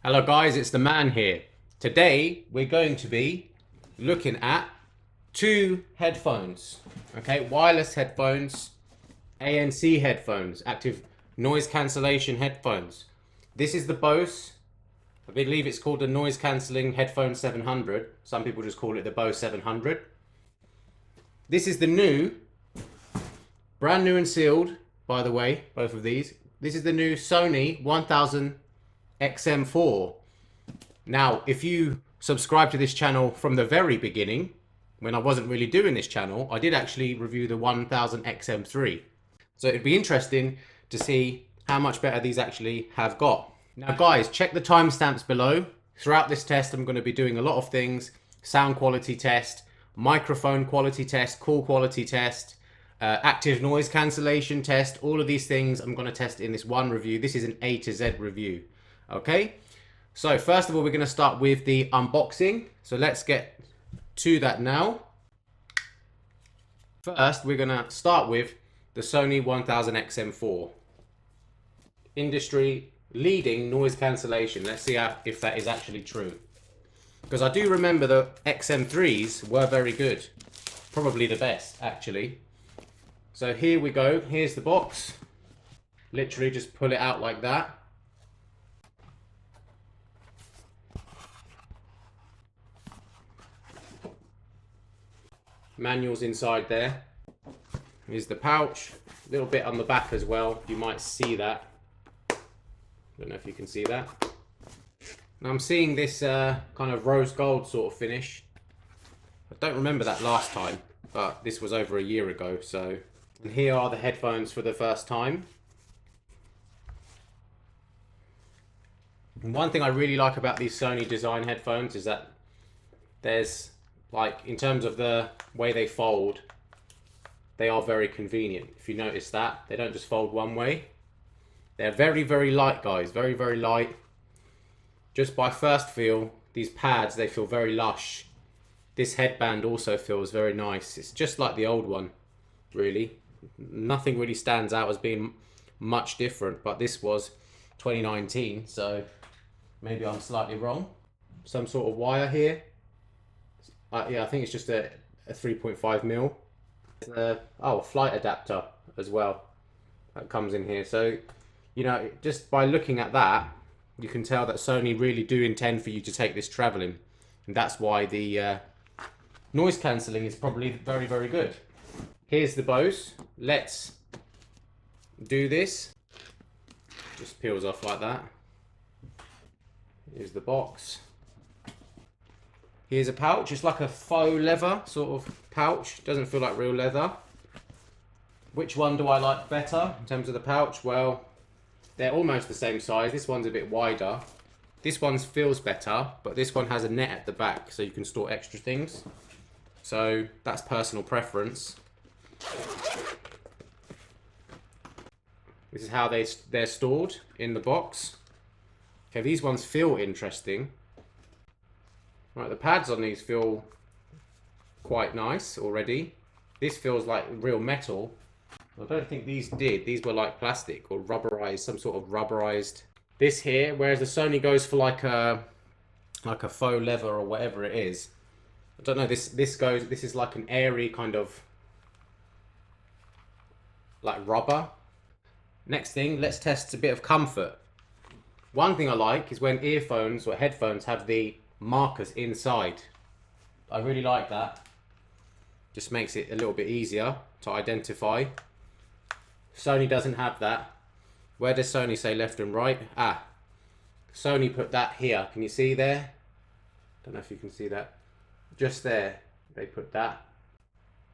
Hello guys, it's the man here. Today we're going to be looking at two headphones. Okay, wireless headphones, ANC headphones, active noise cancellation headphones. This is the Bose. I believe it's called the Noise Cancelling Headphone 700. Some people just call it the Bose 700. This is the new, brand new and sealed, by the way, both of these. This is the new Sony 1000XM4. Now, if you subscribe to this channel from the very beginning, when I wasn't really doing this channel, I did actually review the 1000XM3. So it'd be interesting to see how much better these actually have got. Now guys, check the timestamps below. Throughout this test, I'm going to be doing a lot of things. Sound quality test, microphone quality test, call quality test, active noise cancellation test. All of these things I'm going to test in this one review. This is an A to Z review. Okay, so first of all, we're going to start with the unboxing. So let's get to that now. First, we're going to start with the Sony 1000XM4. Industry leading noise cancellation. Let's see if that is actually true. Because I do remember the XM3s were very good. Probably the best, actually. So here we go. Here's the box. Literally just pull it out like that. Manuals inside there. Here's the pouch. A little bit on the back as well. You might see that. Don't know if you can see that. Now I'm seeing this kind of rose gold sort of finish. I don't remember that last time, but this was over a year ago. So, and here are the headphones for the first time. And one thing I really like about these Sony design headphones is that there's, like, in terms of the way they fold, they are very convenient. If you notice that, they don't just fold one way. They're very, very light, guys. Very, very light. Just by first feel, these pads, they feel very lush. This headband also feels very nice. It's just like the old one, really. Nothing really stands out as being much different, but this was 2019, so maybe I'm slightly wrong. Some sort of wire here. Yeah, I think it's just a 3.5 mil. Oh, flight adapter as well. That comes in here. So, you know, just by looking at that, you can tell that Sony really do intend for you to take this traveling. And that's why the noise cancelling is probably very, very good. Here's the Bose. Let's do this. Just peels off like that. Here's the box. Here's a pouch. It's like a faux leather sort of pouch. Doesn't feel like real leather. Which one do I like better in terms of the pouch? Well, they're almost the same size. This one's a bit wider. This one feels better, but this one has a net at the back so you can store extra things. So that's personal preference. This is how they're stored in the box. Okay, these ones feel interesting. Right, the pads on these feel quite nice already. This feels like real metal. I don't think these did. These were like plastic or rubberized, some sort of rubberized. This here, whereas the Sony goes for like a faux leather or whatever it is. I don't know. This is like an airy kind of like rubber. Next thing, let's test a bit of comfort. One thing I like is when earphones or headphones have the markers inside. I really like that. Just makes it a little bit easier to identify. Sony doesn't have that. Where does Sony say left and right? Ah, Sony put that here. Can you see there? Don't know if you can see that. Just there, they put that.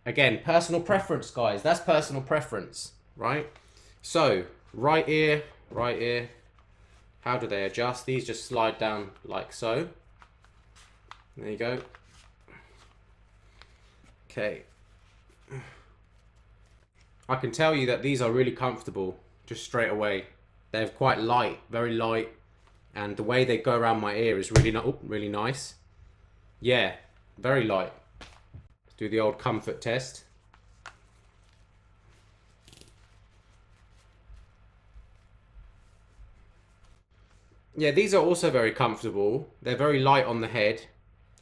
Again, personal preference, guys. That's personal preference, right? So, right ear, right ear. How do they adjust? These just slide down like so. There you go. Okay. I can tell you that these are really comfortable just straight away. They're quite light, very light, and the way they go around my ear is really nice. Yeah, very light. Let's do the old comfort test. Yeah, these are also very comfortable. They're very light on the head.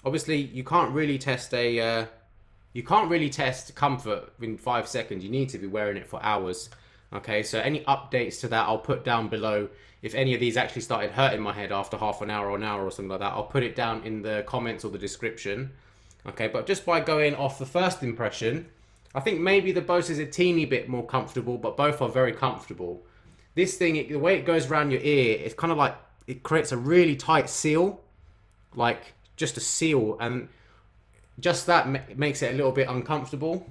Obviously, you can't really test you can't really test comfort in 5 seconds. You need to be wearing it for hours. Okay, so any updates to that, I'll put down below. If any of these actually started hurting my head after half an hour or an hour or something like that, I'll put it down in the comments or the description. Okay, but just by going off the first impression, I think maybe the Bose is a teeny bit more comfortable, but both are very comfortable. This thing, the way it goes around your ear, it's kind of like, it creates a really tight seal, like just a seal, and just that makes it a little bit uncomfortable.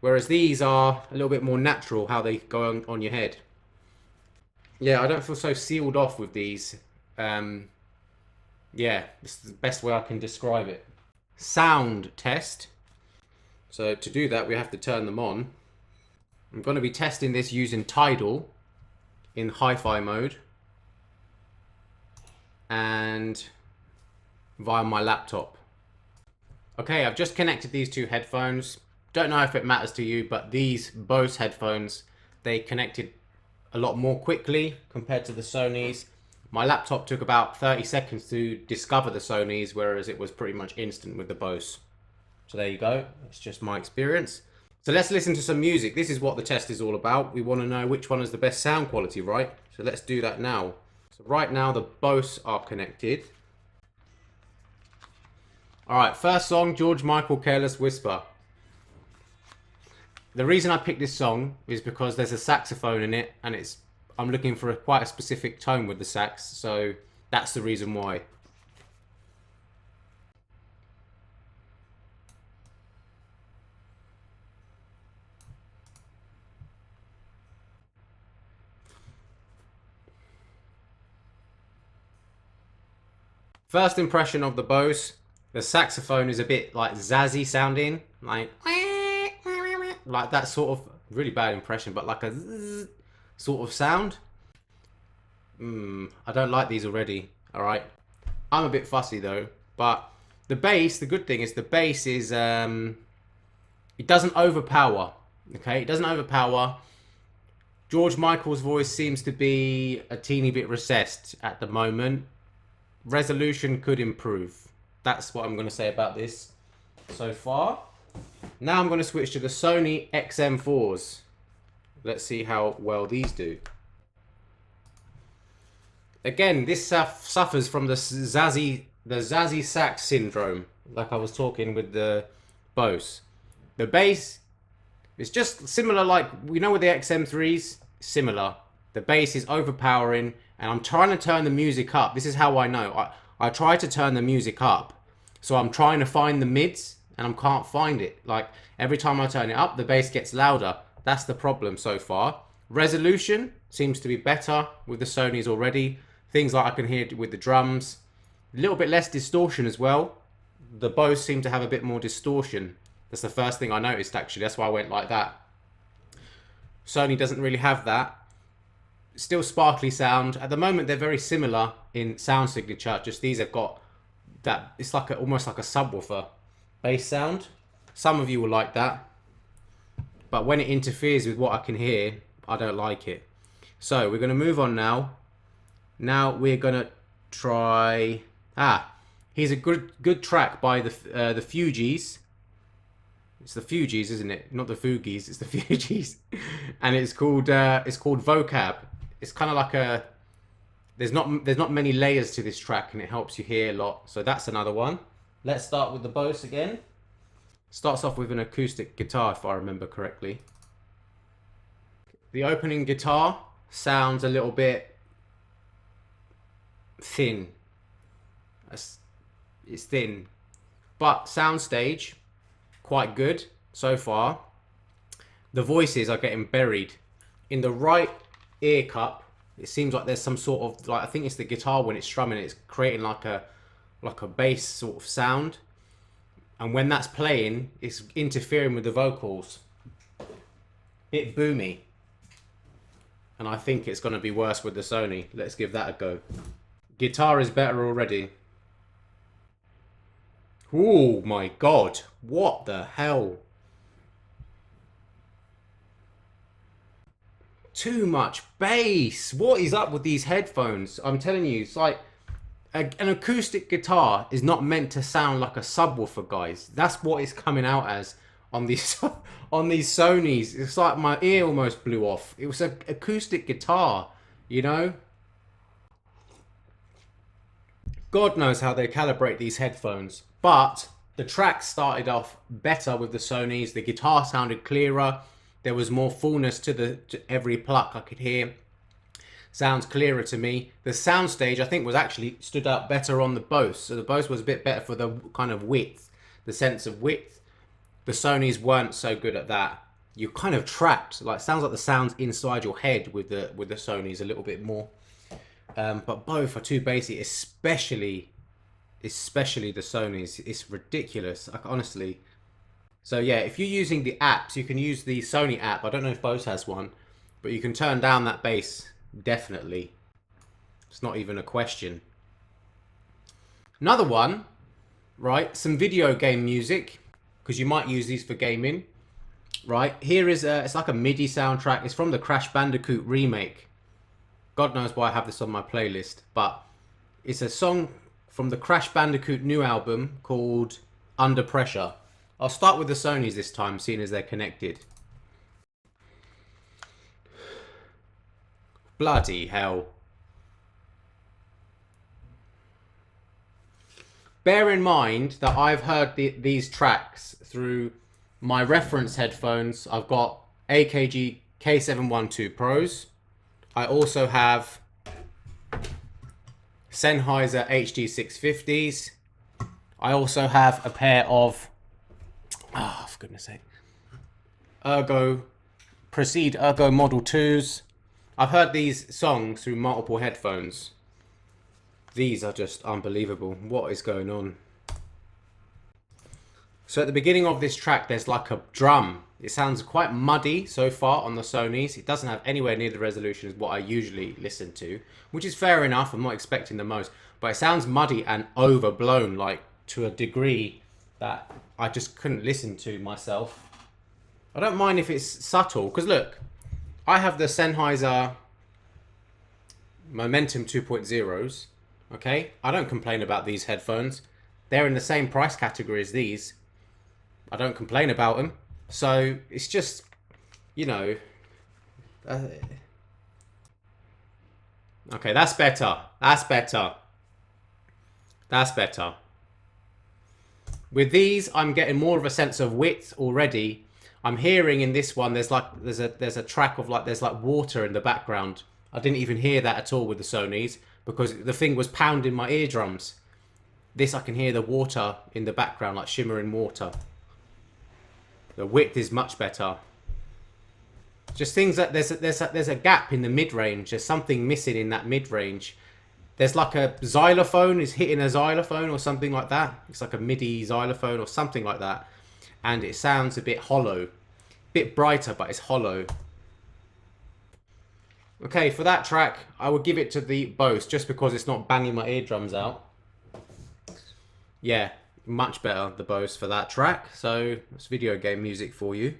Whereas these are a little bit more natural, how they go on your head. Yeah, I don't feel so sealed off with these. Yeah, this is the best way I can describe it. Sound test. So to do that, we have to turn them on. I'm going to be testing this using Tidal in hi-fi mode and via my laptop. Okay, I've just connected these two headphones. Don't know if it matters to you, but these Bose headphones, they connected a lot more quickly compared to the Sonys. My laptop took about 30 seconds to discover the Sonys, whereas it was pretty much instant with the Bose. So there you go. It's just my experience. So let's listen to some music. This is what the test is all about. We want to know which one has the best sound quality, right? So let's do that now. So right now the Bose are connected. Alright, first song, George Michael, Careless Whisper. The reason I picked this song is because there's a saxophone in it, and I'm looking for quite a specific tone with the sax, so that's the reason why. First impression of the Bose, the saxophone is a bit like zazzy sounding, like that sort of, really bad impression, but like a zzz sort of sound. I don't like these already. All right, I'm a bit fussy though. But the bass, the good thing is the bass is it doesn't overpower. Okay, it doesn't overpower. George Michael's voice seems to be a teeny bit recessed at the moment. Resolution could improve. That's what I'm going to say about this so far. Now I'm going to switch to the Sony XM4s. Let's see how well these do. Again, this suffers from the zazzy sax syndrome, like I was talking with the Bose. The bass is just similar, like we know with the XM3s, similar. The bass is overpowering, and I'm trying to turn the music up. This is how I know. I try to turn the music up, so I'm trying to find the mids, and I can't find it. Like every time I turn it up, the bass gets louder. That's the problem so far. Resolution seems to be better with the Sonys already. Things like I can hear it with the drums. A little bit less distortion as well. The Bose seem to have a bit more distortion. That's the first thing I noticed actually. That's why I went like that. Sony doesn't really have that. Still sparkly sound. At the moment they're very similar in sound signature. Just these have got that, it's like almost like a subwoofer bass sound. Some of you will like that. But when it interferes with what I can hear, I don't like it. So we're going to move on now. Now we're going to try... here's a good track by the Fugees. It's the Fugees, isn't it? Not the Fugees, it's the Fugees. And it's called Vocab. It's kind of like a... There's not many layers to this track, and it helps you hear a lot. So that's another one. Let's start with the Bose again. Starts off with an acoustic guitar, if I remember correctly. The opening guitar sounds a little bit thin. It's thin. But soundstage, quite good so far. The voices are getting buried. In the right ear cup, it seems like there's some sort of, like, I think it's the guitar when it's strumming, it's creating like a bass sort of sound. And when that's playing, it's interfering with the vocals. Bit boomy. And I think it's going to be worse with the Sony. Let's give that a go. Guitar is better already. Oh my god. What the hell? too much bass. What is up with these headphones? I'm telling you, it's like an acoustic guitar is not meant to sound like a subwoofer, guys. That's what it's coming out as on these on these Sonys. It's like my ear almost blew off. It was an acoustic guitar, you know. God knows how they calibrate these headphones, but the track started off better with the Sonys. The guitar sounded clearer. There was more fullness to every pluck I could hear. Sounds clearer to me. The soundstage, I think, was actually stood out better on the Bose. So the Bose was a bit better for the kind of width, the sense of width. The Sonys weren't so good at that. You're kind of trapped. Like, sounds like the sounds inside your head with the Sonys a little bit more. But both are too bassy, especially the Sonys. It's ridiculous, like, honestly. So yeah, if you're using the apps, you can use the Sony app. I don't know if Bose has one, but you can turn down that bass. Definitely. It's not even a question. Another one, right? Some video game music, because you might use these for gaming, right? Here is it's like a MIDI soundtrack. It's from the Crash Bandicoot remake. God knows why I have this on my playlist, but it's a song from the Crash Bandicoot new album called Under Pressure. I'll start with the Sonys this time, seeing as they're connected. Bloody hell. Bear in mind that I've heard these tracks through my reference headphones. I've got AKG K712 Pros. I also have Sennheiser HD650s. I also have a pair of, for goodness sake, Proceed Ergo Model 2s. I've heard these songs through multiple headphones. These are just unbelievable. What is going on? So at the beginning of this track, there's like a drum. It sounds quite muddy so far on the Sonys. It doesn't have anywhere near the resolution as what I usually listen to, which is fair enough. I'm not expecting the most, but it sounds muddy and overblown, like to a degree that I just couldn't listen to myself. I don't mind if it's subtle, because look, I have the Sennheiser Momentum 2.0s, okay? I don't complain about these headphones. They're in the same price category as these. I don't complain about them. So it's just, you know, okay, that's better. That's better. That's better. With these, I'm getting more of a sense of width already. I'm hearing in this one, there's a track of there's like water in the background. I didn't even hear that at all with the Sonys because the thing was pounding my eardrums. This, I can hear the water in the background, like shimmering water. The width is much better. Just things that there's a gap in the mid-range. There's something missing in that mid-range. There's like a xylophone is hitting a xylophone or something like that. It's like a MIDI xylophone or something like that. And it sounds a bit hollow. Bit brighter, but it's hollow. Okay, for that track, I would give it to the Bose just because it's not banging my eardrums out. Yeah, much better, the Bose, for that track. So, it's video game music for you.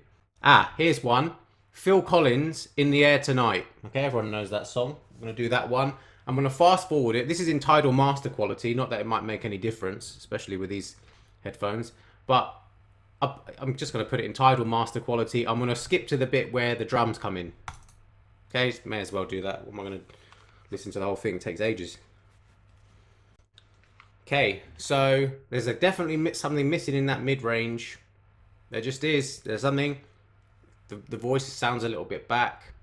Here's one. Phil Collins, In the Air Tonight. Okay, everyone knows that song. I'm going to do that one. I'm going to fast forward it. This is in Tidal Master quality. Not that it might make any difference, especially with these headphones. But I'm just going to put it in Tidal Master quality. I'm going to skip to the bit where the drums come in. Okay, may as well do that. What am I going to listen to the whole thing? It takes ages. Okay, so there's definitely something missing in that mid-range. There just is. There's something. The voice sounds a little bit back.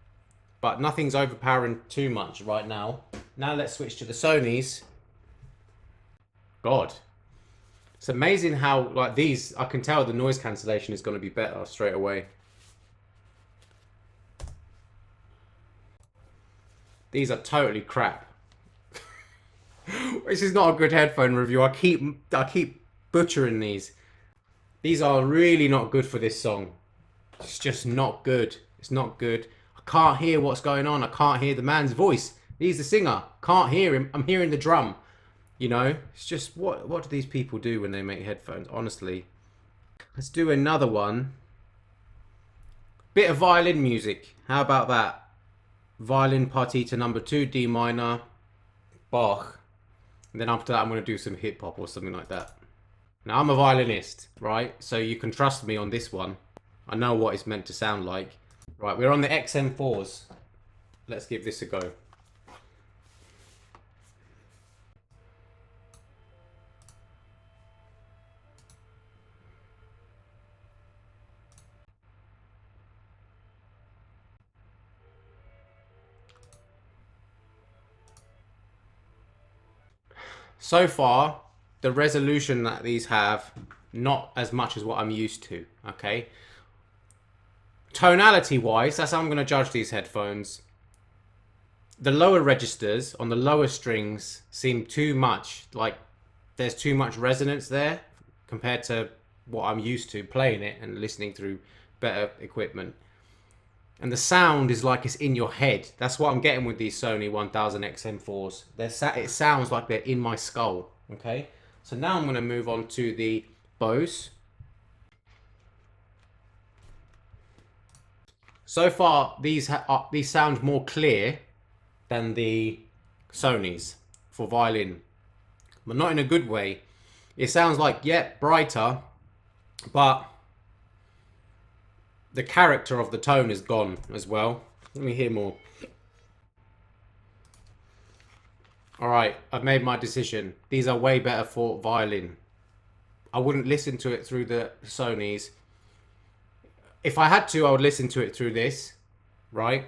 But nothing's overpowering too much right now. Now let's switch to the Sonys. God. It's amazing how, like, these, I can tell the noise cancellation is going to be better straight away. These are totally crap. This is not a good headphone review. I keep butchering these. These are really not good for this song. It's just not good. It's not good. I can't hear what's going on. I can't hear the man's voice. He's the singer. Can't hear him. I'm hearing the drum. You know, it's just, what do these people do when they make headphones? Honestly. Let's do another one. Bit of violin music. How about that? Violin Partita number 2, D minor, Bach. And then after that, I'm going to do some hip hop or something like that. Now, I'm a violinist, right? So you can trust me on this one. I know what it's meant to sound like. Right, we're on the XM4s. Let's give this a go. So far, the resolution that these have, not as much as what I'm used to, okay? Tonality wise, that's how I'm going to judge these headphones. The lower registers on the lower strings seem too much, like there's too much resonance there compared to what I'm used to playing it and listening through better equipment. And the sound is like it's in your head. That's what I'm getting with these Sony 1000XM4s. It sounds like they're in my skull. Okay, so now I'm going to move on to the Bose. So far, these sound more clear than the Sonys for violin, but not in a good way. It sounds like, yeah, brighter, but the character of the tone is gone as well. Let me hear more. All right, I've made my decision. These are way better for violin. I wouldn't listen to it through the Sonys. If I had to, I would listen to it through this, right?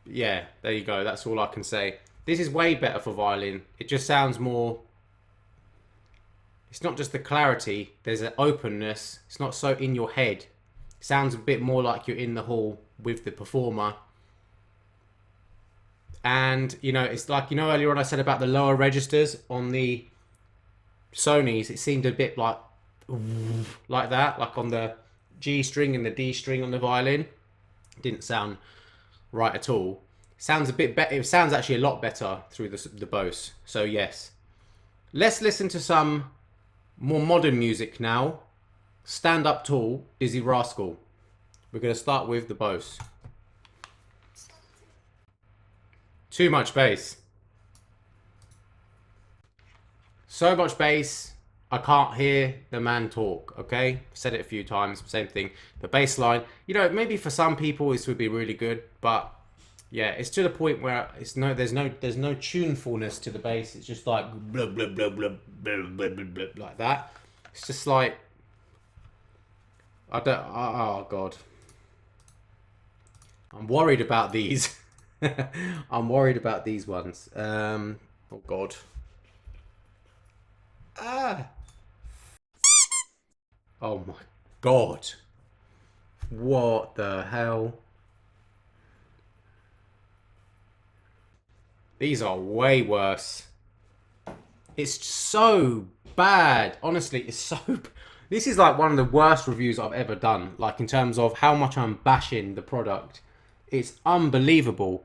Yeah, there you go. That's all I can say. This is way better for violin. It just sounds more... It's not just the clarity, there's an openness. It's not so in your head. It sounds a bit more like you're in the hall with the performer. And, you know, it's like, you know, earlier on I said about the lower registers on the Sonys, it seemed a bit like that, like on the G string and the D string on the violin. It didn't sound right at all. It sounds a bit better. It sounds actually a lot better through the Bose. So yes. Let's listen to some more modern music now. Stand Up Tall, Dizzee Rascal. We're going to start with the Bose. Too much bass. So much bass, I can't hear the man talk, okay? Said it a few times, same thing. The bass line, you know, maybe for some people this would be really good, but yeah, it's to the point where there's no tunefulness to the bass. It's just like blah blah blah blah blah blah blah, blah like that. It's just like oh god. I'm worried about these. I'm worried about these ones. Oh god. Oh my god. What the hell? These are way worse. It's so bad. Honestly, it's so... This is like one of the worst reviews I've ever done. Like in terms of how much I'm bashing the product. It's unbelievable.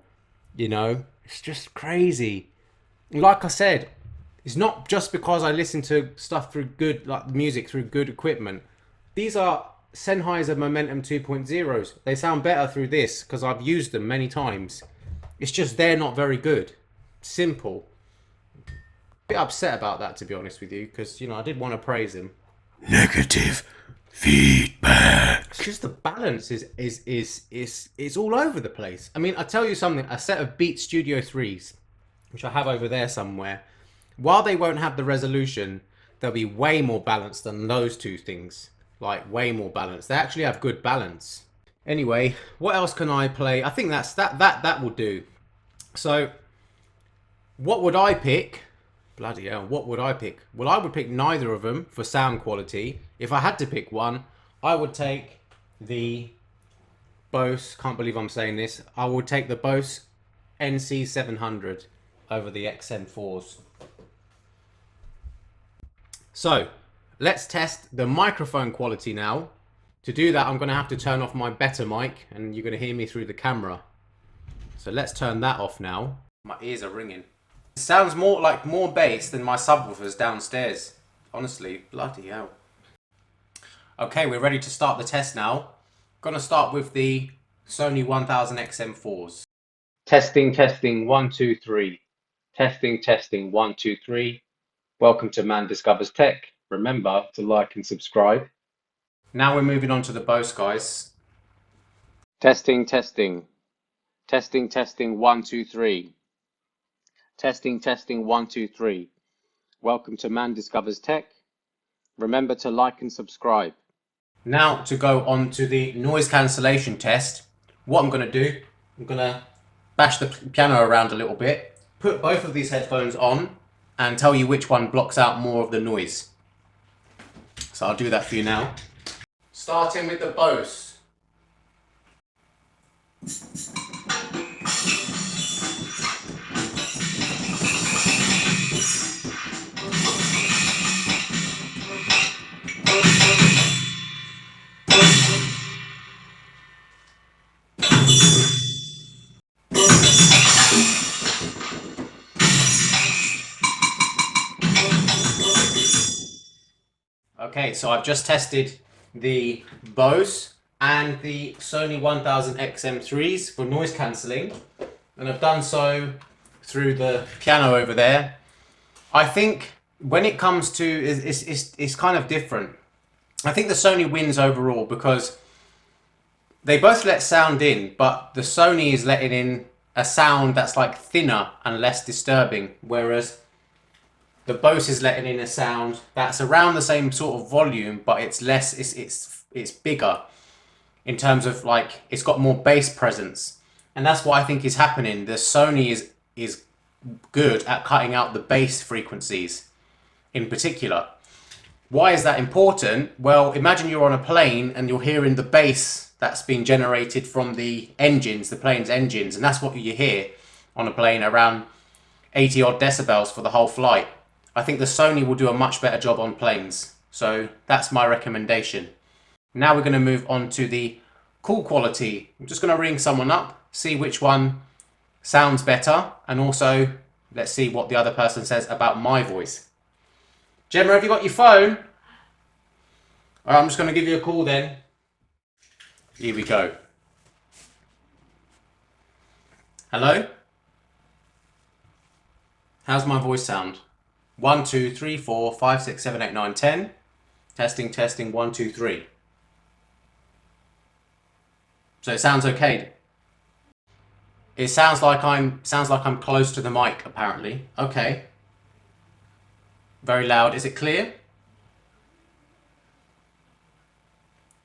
You know? It's just crazy. Like I said, it's not just because I listen to stuff through good, like music through good equipment. These are Sennheiser Momentum 2.0s. They sound better through this because I've used them many times. It's just they're not very good. Simple. A bit upset about that, to be honest with you, because, you know, I did want to praise him. Negative feedback. It's just the balance is all over the place. I mean, I tell you something, a set of Beat Studio 3s, which I have over there somewhere, while they won't have the resolution, they'll be way more balanced than those two things. Like, way more balanced. They actually have good balance. Anyway, what else can I play? I think that will do. So, what would I pick? Bloody hell, what would I pick? Well, I would pick neither of them for sound quality. If I had to pick one, I would take the Bose, can't believe I'm saying this, I would take the Bose NC700 over the XM4s. So, let's test the microphone quality now. To do that, I'm going to have to turn off my better mic, and you're going to hear me through the camera. So let's turn that off now. My ears are ringing. It sounds more like more bass than my subwoofers downstairs. Honestly, bloody hell. Okay, we're ready to start the test now. Gonna start with the Sony 1000XM4s. Testing, testing, 1, 2, 3. Testing, testing, 1, 2, 3. Welcome to Man Discovers Tech. Remember to like and subscribe. Now we're moving on to the Bose, guys. Testing, testing. Testing, testing, 1, 2, 3. Testing, testing, 1, 2, 3. Welcome to Man Discovers Tech. Remember to like and subscribe. Now to go on to the noise cancellation test. What I'm going to do, I'm going to bash the piano around a little bit, put both of these headphones on and tell you which one blocks out more of the noise. So I'll do that for you now. Starting with the Bose. Okay, so I've just tested the Bose and the Sony 1000XM3s for noise cancelling, and I've done so through the piano over there. I think when it comes to, it's kind of different. I think the Sony wins overall because they both let sound in, but the Sony is letting in a sound that's like thinner and less disturbing, whereas the Bose is letting in a sound that's around the same sort of volume, but it's less, it's bigger in terms of like, it's got more bass presence. And that's what I think is happening. The Sony is good at cutting out the bass frequencies in particular. Why is that important? Well, imagine you're on a plane and you're hearing the bass that's being generated from the engines, the plane's engines, and that's what you hear on a plane, around 80 odd decibels for the whole flight. I think the Sony will do a much better job on planes. So that's my recommendation. Now we're going to move on to the call quality. I'm just going to ring someone up, see which one sounds better, and also let's see what the other person says about my voice. Gemma, have you got your phone? All right, I'm just going to give you a call then. Here we go. Hello? How's my voice sound? 1, 2, 3, 4, 5, 6, 7, 8, 9, 10. Testing, testing, 1, 2, 3. So it sounds okay. It sounds like I'm close to the mic, apparently. Okay. Very loud. Is it clear?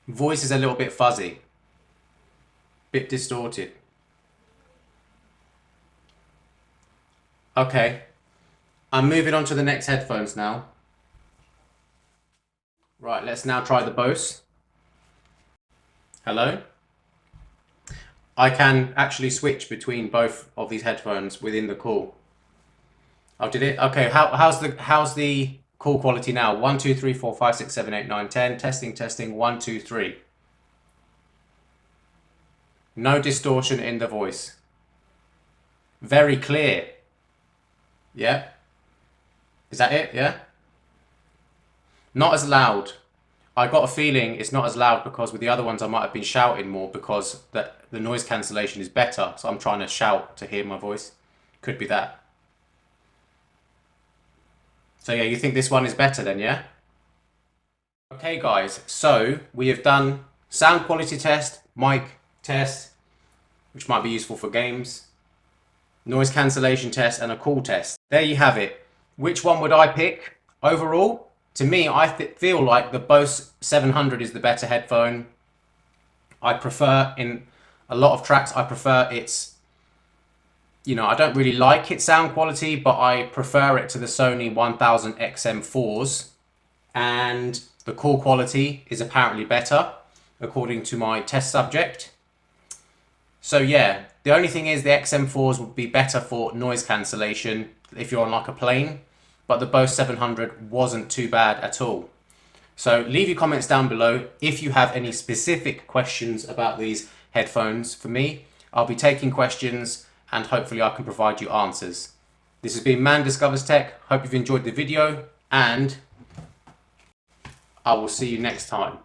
Voice is a little bit fuzzy. Bit distorted. Okay. I'm moving on to the next headphones now. Right, let's now try the Bose. Hello? I can actually switch between both of these headphones within the call. Oh, did it? Okay, how's the call quality now? 1, 2, 3, 4, 5, 6, 7, 8, 9, 10. Testing, testing, 1, 2, 3. No distortion in the voice. Very clear. Yeah? Is that it? Yeah? Not as loud. I got a feeling it's not as loud because with the other ones I might have been shouting more because the noise cancellation is better. So I'm trying to shout to hear my voice. Could be that. So yeah, you think this one is better then, yeah? Okay guys, so we have done sound quality test, mic test, which might be useful for games, noise cancellation test, and a call test. There you have it. Which one would I pick? Overall, to me, I feel like the Bose 700 is the better headphone. I prefer, in a lot of tracks, I prefer its, you know, I don't really like its sound quality, but I prefer it to the Sony 1000XM4s. And the call quality is apparently better, according to my test subject. So yeah, the only thing is the XM4s would be better for noise cancellation if you're on like a plane, but the Bose 700 wasn't too bad at all. So leave your comments down below if you have any specific questions about these headphones for me. I'll be taking questions and hopefully I can provide you answers. This has been Man Discovers Tech. Hope you've enjoyed the video and I will see you next time.